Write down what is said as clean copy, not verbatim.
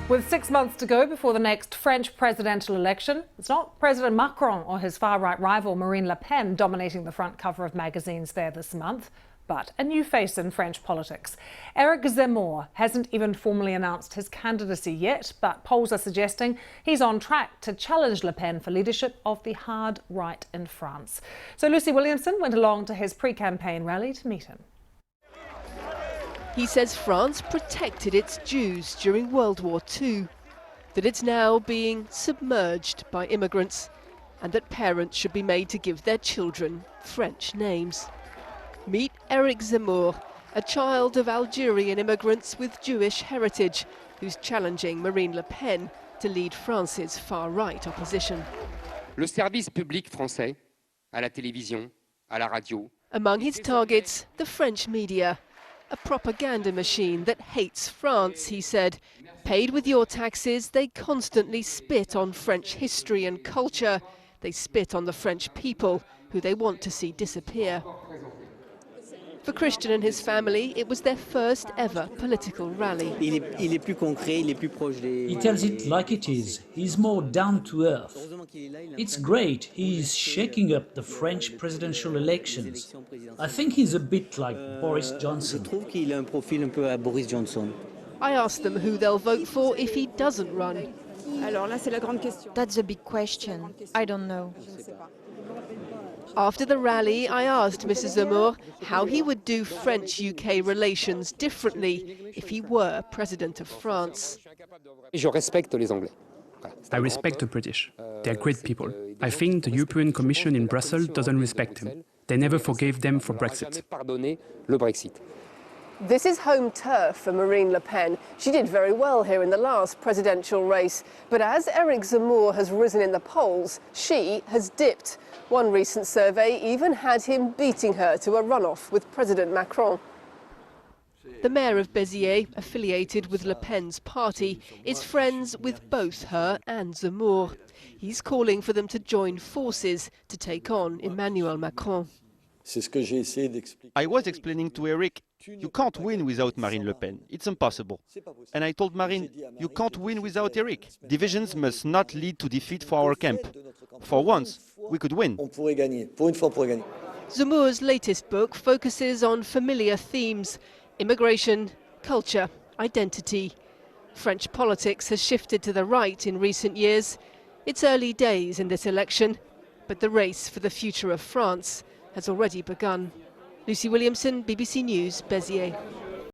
With 6 months to go before the next French presidential election, it's not President Macron or his far-right rival Marine Le Pen dominating the front cover of magazines there this month, but a new face in French politics. Eric Zemmour hasn't even formally announced his candidacy yet, but polls are suggesting he's on track to challenge Le Pen for leadership of the hard right in France. So Lucy Williamson went along to his pre-campaign rally to meet him. He says France protected its Jews during World War II, that it's now being submerged by immigrants, and that parents should be made to give their children French names. Meet Eric Zemmour, a child of Algerian immigrants with Jewish heritage, who's challenging Marine Le Pen to lead France's far-right opposition. Le service public français, à la télévision, à la radio. Among his targets, the French media. A propaganda machine that hates France, he said. Paid with your taxes, they constantly spit on French history and culture. They spit on the French people, who they want to see disappear. For Christian and his family, it was their first ever political rally. He tells it like it is. He's more down to earth. It's great. He's shaking up the French presidential elections. I think he's a bit like Boris Johnson. I asked them who they'll vote for if he doesn't run. That's a big question. I don't know. After the rally, I asked Mr. Zemmour how he would do French-UK relations differently if he were president of France. I respect the British. They're great people. I think the European Commission in Brussels doesn't respect them. They never forgave them for Brexit. This is home turf for Marine Le Pen. She did very well here in the last presidential race. But as Eric Zemmour has risen in the polls, she has dipped. One recent survey even had him beating her to a runoff with President Macron. The mayor of Béziers, affiliated with Le Pen's party, is friends with both her and Zemmour. He's calling for them to join forces to take on Emmanuel Macron. I was explaining to Eric, you can't win without Marine Le Pen. It's impossible. And I told Marine, you can't win without Eric. Divisions must not lead to defeat for our camp. For once, we could win. Zemmour's latest book focuses on familiar themes: immigration, culture, identity. French politics has shifted to the right in recent years. It's early days in this election, but the race for the future of France has already begun. Lucy Williamson, BBC News, Béziers.